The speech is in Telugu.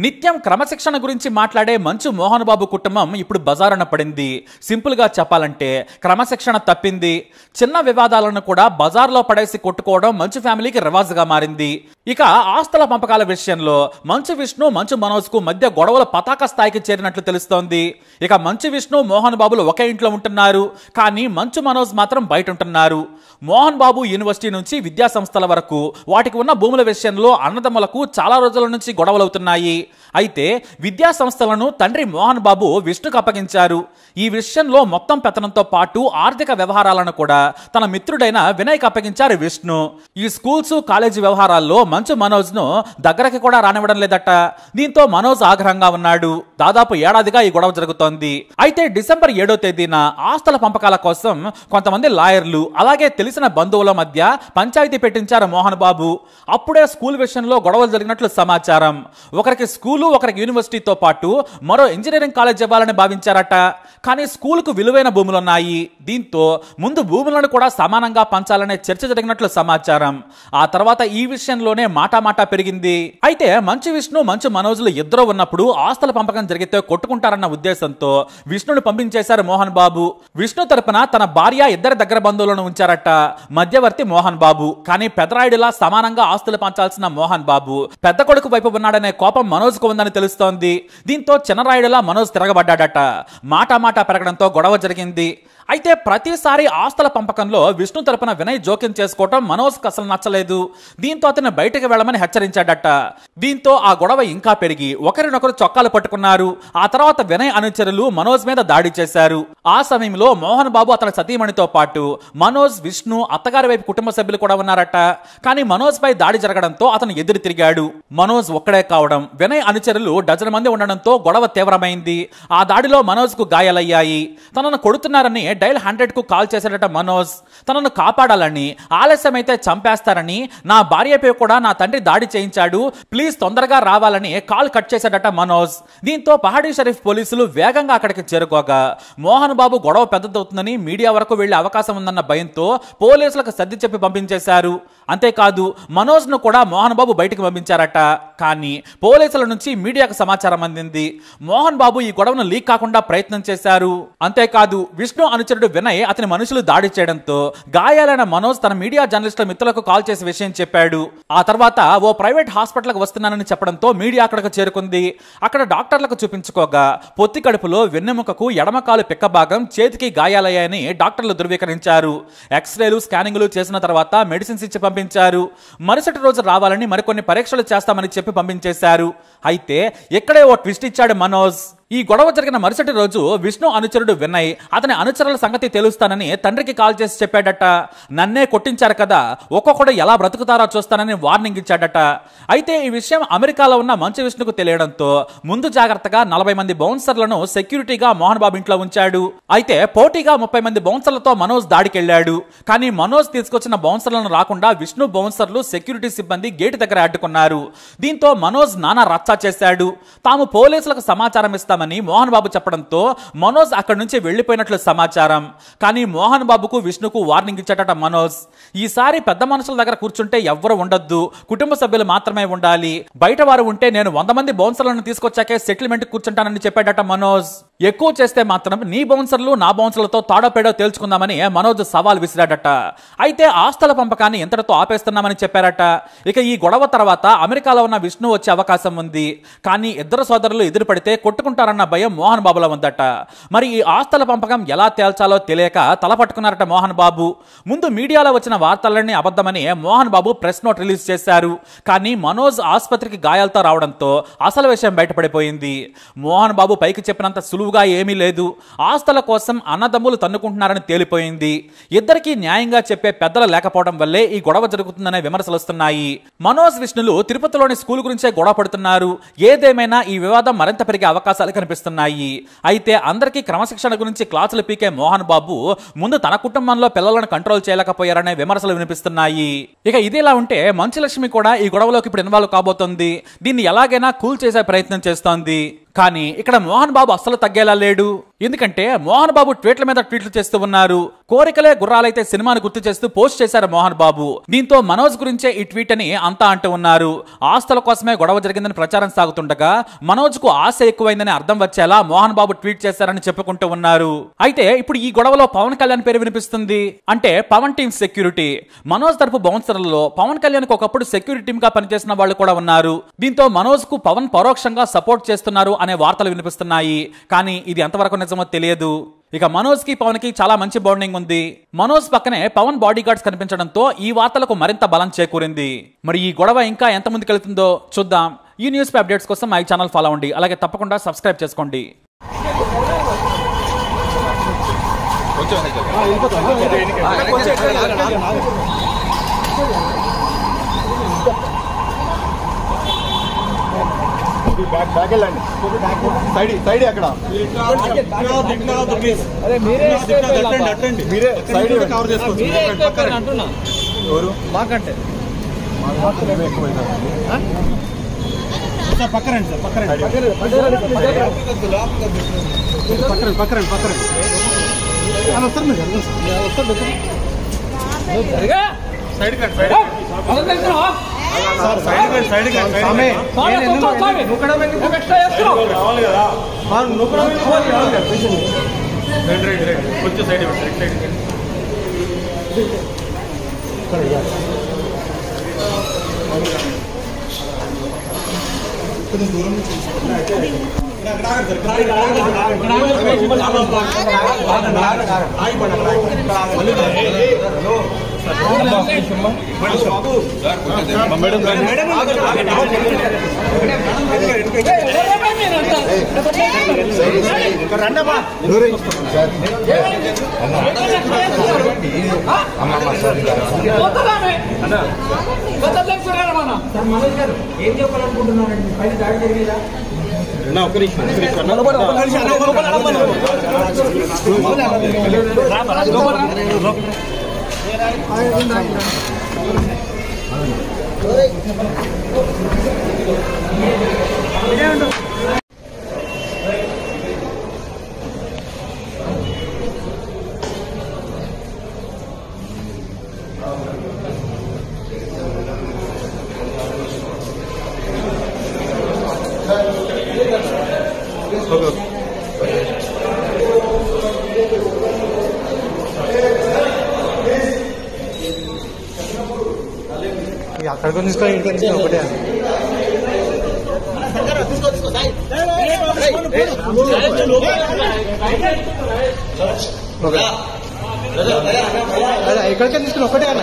నిత్యం క్రమశిక్షణ గురించి మాట్లాడే మంచు మోహన్ బాబు కుటుంబం ఇప్పుడు బజారున పడింది. సింపుల్గా చెప్పాలంటే క్రమశిక్షణ తప్పింది. చిన్న వివాదాలను కూడా బజార్లో పడేసి కొట్టుకోవడం మంచు ఫ్యామిలీకి రివాజుగా మారింది. ఇక ఆస్తుల పంపకాల విషయంలో మంచు విష్ణు మంచు మనోజ్ కు మధ్య గొడవలు పతాక స్థాయికి చేరినట్లు తెలుస్తోంది. ఇక మంచు విష్ణు మోహన్ బాబులు ఒకే ఇంట్లో ఉంటున్నారు, కానీ మంచు మనోజ్ మాత్రం బయట ఉంటున్నారు. మోహన్ బాబు యూనివర్సిటీ నుంచి విద్యా సంస్థల వరకు వాటికి ఉన్న భూముల విషయంలో అన్నదమ్ములకు చాలా రోజుల నుంచి గొడవలవుతున్నాయి. అయితే విద్యా సంస్థలను తండ్రి మోహన్ బాబు విష్ణుకు అప్పగించారు. ఈ విషయంలో మొత్తం పెత్తనంతో పాటు ఆర్థిక వ్యవహారాలను కూడా తన మిత్రుడైన వినయ్కి అప్పగించారు విష్ణు. ఈ స్కూల్స్ కాలేజీ వ్యవహారాల్లో మంచు మనోజ్ ను దగ్గరకి కూడా రానివ్వడం లేదట. దీంతో మనోజ్ ఆగ్రహంగా ఉన్నాడు. దాదాపు ఏడాదిగా ఈ గొడవ జరుగుతోంది. అయితే డిసెంబర్ 7వ తేదీన ఆస్తుల పంపకాల కోసం కొంతమంది లాయర్లు అలాగే తెలిసిన బంధువుల మధ్య పంచాయతీ పెట్టించారు మోహన్ బాబు. అప్పుడే స్కూల్ విషయంలో గొడవలు జరిగినట్లు సమాచారం. ఒకరికి స్కూలు ఒకరికి యూనివర్సిటీతో పాటు మరో ఇంజనీరింగ్ కాలేజ్ ఇవ్వాలని భావించారట. కానీ స్కూలుకు విలువైన భూములున్నాయి. దీంతో ముందు భూములను కూడా సమానంగా పంచాలనే చర్చ జరిగినట్లు సమాచారం. ఆ తర్వాత ఈ విషయంలోనే మాటామాటా పెరిగింది. అయితే మంచు విష్ణు మంచు మనోజ్లు ఇద్దరు ఉన్నప్పుడు ఆస్తుల పంపకం జరిగితే కొట్టుకుంటారన్న ఉద్దేశంతో విష్ణుని పంపించేశారు మోహన్ బాబు. విష్ణు తరపున తన భార్య ఇద్దరు దగ్గర బంధువులను ఉంచారట. మధ్యవర్తి మోహన్ బాబు. కానీ పెదరాయుడిలా సమానంగా ఆస్తులు పంచాల్సిన మోహన్ బాబు పెద్ద కొడుకు వైపు ఉన్నాడనే కోపం మనోజ్ కు ఉందని తెలుస్తోంది. దీంతో చిన్నరాయుడిలా మనోజ్ తిరగబడ్డాడట. మాటామాటా పెరగడంతో గొడవ జరిగింది. అయితే ప్రతిసారి ఆస్తుల పంపకంలో విష్ణు తరపున వినయ్ జోక్యం చేసుకోవటం మనోజ్కి అసలు నచ్చలేదు. దీంతో అతను బయటకు వెళ్ళమని హెచ్చరించాడట. దీంతో ఆ గొడవ ఇంకా పెరిగి ఒకరినొకరు చొక్కాలు పట్టుకున్నారు. ఆ తర్వాత వినయ్ అనుచరులు మనోజ్ మీద దాడి చేశారు. ఆ సమయంలో మోహన్ బాబు అతని సతీమణితో పాటు మనోజ్, విష్ణు, అత్తగారి వైపు కుటుంబ సభ్యులు కూడా ఉన్నారట. కానీ మనోజ్ పై దాడి జరగడంతో అతను ఎదురు తిరిగాడు. మనోజ్ ఒక్కడే కావడం, వినయ్ అనుచరులు డజన్ మంది ఉండడంతో గొడవ తీవ్రమైంది. ఆ దాడిలో మనోజ్ కు గాయాలయ్యాయి. తనను కొడుతున్నారని డైల్ 100 కు కాల్ చేశాడట మనోజ్. తనను కాపాడాలని, ఆలస్యమైతే చంపేస్తారని, నా భార్యపై కూడా నా తండ్రి దాడి చేయించాడు, ప్లీజ్ తొందరగా రావాలని కాల్ కట్ చేశాడట మనోజ్. దీంతో పహాడీ షరీఫ్ పోలీసులు వేగంగా అక్కడికి చేరుకోగా మోహన్ బాబు గొడవ పెద్దదవుతుందని మీడియా వరకు వెళ్లే అవకాశం ఉందన్న భయంతో పోలీసులకు సర్ది చెప్పి పంపించేశారు. అంతేకాదు మనోజ్ ను కూడా మోహన్ బాబు బయటకు పంపించారట. కానీ పోలీసుల నుంచి మీడియాకు సమాచారం అందింది. మోహన్ బాబు ఈ గొడవను లీక్ కాకుండా ప్రయత్నం చేశారు. అంతేకాదు విష్ణు అనుచరుడు వినయ్ అతని మనుషులు దాడి చేయడంతో గాయాలైన మనోజ్ తన మీడియా జర్నలిస్టుల మిత్రులకు కాల్ చేసి విషయం చెప్పాడు. ఆ తర్వాత ఓ ప్రైవేట్ హాస్పిటల్కి వస్తున్నానని చెప్పడంతో మీడియా అక్కడికి చేరుకుంది. అక్కడ డాక్టర్లకు చూపించుకోగా పొత్తి కడుపులో, వెన్నెముకకు, ఎడమకాలు పిక్క భాగం, చేతికి గాయాలయ్యాయని డాక్టర్లు ధృవీకరించారు. ఎక్స్రేలు, స్కానింగ్లు చేసిన తర్వాత మెడిసిన్స్ ఇచ్చి పంపించారు. మరుసటి రోజు రావాలని మరికొన్ని పరీక్షలు చేస్తామని చెప్పి పంపించేశారు. అయితే ఇక్కడే ఓ ట్విస్ట్ ఇచ్చాడు మనోజ్. ఈ గొడవ జరిగిన మరుసటి రోజు విష్ణు అనుచరుడు వినయ్ అతని అనుచరుల సంగతి తెలుస్తానని తండ్రికి కాల్ చేసి చెప్పాడట. నన్నే కొట్టించారు కదా, ఒక్కొక్కడు ఎలా బ్రతుకుతారో చూస్తానని వార్నింగ్ ఇచ్చాడట. అయితే ఈ విషయం అమెరికాలో ఉన్న మంచు విష్ణుకు తెలియడంతో ముందు జాగ్రత్తగా 40 మంది బౌన్సర్లను సెక్యూరిటీగా మోహన్ బాబు ఇంట్లో ఉంచాడు. అయితే పోటీగా 30 మంది బౌన్సర్లతో మనోజ్ దాడికెళ్లాడు. కానీ మనోజ్ తీసుకొచ్చిన బౌన్సర్లను రాకుండా విష్ణు బౌన్సర్లు, సెక్యూరిటీ సిబ్బంది గేటు దగ్గర అడ్డుకున్నారు. దీంతో మనోజ్ నానా రచ్చా చేశాడు. తాము పోలీసులకు సమాచారం ఇస్తామని మోహన్ బాబు చెప్పడంతో మనోజ్ అక్కడి నుంచి వెళ్లిపోయినట్లు సమాచారం. కానీ మోహన్ బాబుకు, విష్ణుకు వార్నింగ్ ఇచ్చాడట మనోజ్. ఈసారి పెద్ద మనుషుల దగ్గర కూర్చుంటే ఎవ్వరు ఉండొద్దు, కుటుంబ సభ్యులు మాత్రమే ఉండాలి, బయట వారు ఉంటే నేను 100 మంది బౌన్సర్లను తీసుకొచ్చాకే సెటిల్మెంట్ కూర్చుంటానని చెప్పాడట మనోజ్. ఎక్కువ చేస్తే మాత్రం నీ బౌన్సర్లు నా బౌన్సర్లతో తాడోపేడో తేల్చుకుందామని మనోజ్ సవాల్ విసిరాడట. అయితే ఆస్తుల పంపకాన్ని ఎంతటితో ఆపేస్తున్నామని చెప్పారట. ఇక ఈ గొడవ తర్వాత అమెరికాలో ఉన్న విష్ణు వచ్చే అవకాశం ఉంది. కానీ ఇద్దరు సోదరులు ఎదురుపడితే కొట్టుకుంటారన్న భయం మోహన్ బాబులో ఉందట. మరి ఈ ఆస్తుల పంపకం ఎలా తేల్చాలో తెలియక తలపట్టుకున్నారట మోహన్ బాబు. ముందు మీడియాలో వచ్చిన వార్తలన్నీ అబద్ధమని Mohan Babu press note release చేశారు. కానీ మనోజ్ ఆసుపత్రికి గాయాలతో రావడంతో అసలు విషయం బయటపడిపోయింది. మోహన్ బాబు పైకి చెప్పినంత సులువుగా ఏమీ లేదు. ఆస్తుల కోసం అన్నదమ్ములు తన్నుకుంటున్నారని తేలిపోయింది. ఇద్దరికీ న్యాయంగా చెప్పే పెద్దలు లేకపోవడం వల్లే ఈ గొడవ జరుగుతుందనే విమర్శలు వస్తున్నాయి. మనోజ్, విష్ణులు తిరుపతిలోని స్కూల్ గురించే గొడవ పడుతున్నారు. ఏదేమైనా ఈ వివాదం మరింత పెరిగే అవకాశాలు కనిపిస్తున్నాయి. అయితే అందరికీ క్రమశిక్షణ గురించి క్లాసులు పీకే మోహన్ బాబు ముందు తన కుటుంబంలో పిల్లలను కంట్రోల్ చేయలేకపోయారనే విమర్శలు వినిపిస్తున్నాయి. ఇక ఇదిలా ఉంటే మంచు లక్ష్మి కూడా ఈ గొడవలోకి ఇప్పుడు ఇన్వాల్వ్ కాబోతోంది. దీన్ని ఎలాగైనా కూల్ చేసే ప్రయత్నం చేస్తోంది. కానీ ఇక్కడ మోహన్ బాబు అస్సలు తగ్గేలా లేడు. ఎందుకంటే మోహన్ బాబు ట్వీట్ల మీద ట్వీట్లు చేస్తూ ఉన్నారు. కోరికలే గుర్రాలైతే సినిమాను గుర్తు చేస్తూ పోస్ట్ చేశారు మోహన్ బాబు. దీంతో మనోజ్ గురించే ఈ ట్వీట్ అని అంతా అంటూ ఉన్నారు. ఆస్తుల కోసమే గొడవ జరిగిందని ప్రచారం సాగుతుండగా మనోజ్ కు ఆశ ఎక్కువైందని అర్థం వచ్చేలా మోహన్ బాబు ట్వీట్ చేశారని చెప్పుకుంటూ ఉన్నారు. అయితే ఇప్పుడు ఈ గొడవలో పవన్ కళ్యాణ్ పేరు వినిపిస్తుంది. అంటే పవన్ టీమ్ సెక్యూరిటీ. మనోజ్ తరపు బౌన్సర్లలో పవన్ కళ్యాణ్ కు ఒకప్పుడు సెక్యూరిటీ టీమ్ గా పనిచేసిన వాళ్ళు కూడా ఉన్నారు. దీంతో మనోజ్ కు పవన్ పరోక్షంగా సపోర్ట్ చేస్తున్నారు అనే వార్తలు వినిపిస్తున్నాయి. కానీ ఇది ఎంతవరకు నిజమో తెలియదు. ఇక మనోజ్ కి పవన్ కి చాలా మంచి బాండింగ్ ఉంది. మనోజ్ పక్కనే పవన్ బాడీ గార్డ్స్ కనిపించడంతో ఈ వార్తలకు మరింత బలం చేకూరింది. మరి ఈ గొడవ ఇంకా ఎంత ముందుకెళ్తుందో చూద్దాం. ఈ న్యూస్ పై అప్డేట్స్ కోసం మా ఛానల్ ఫాలో అవ్వండి. అలాగే తప్పకుండా సబ్స్క్రైబ్ చేసుకోండి. బ్యాక్ వెళ్ళండి. సైడ్ అక్కడ మీరే సైడ్ కవర్ చేసుకోవచ్చు. ఎవరు మాకంటే పక్కరండి సార్, పక్కరండి కొంచెం సైడ్ కొంచెం దూరం ఏం చెప్పాలనుకుంటున్నారండి? పైన దాడి జరిగేదా? ఒక నిమిషం అక్కడికి తీసుకొని ఇంటికి ఒకటే ఇక్కడికే తీసుకుని ఒకటే అన్న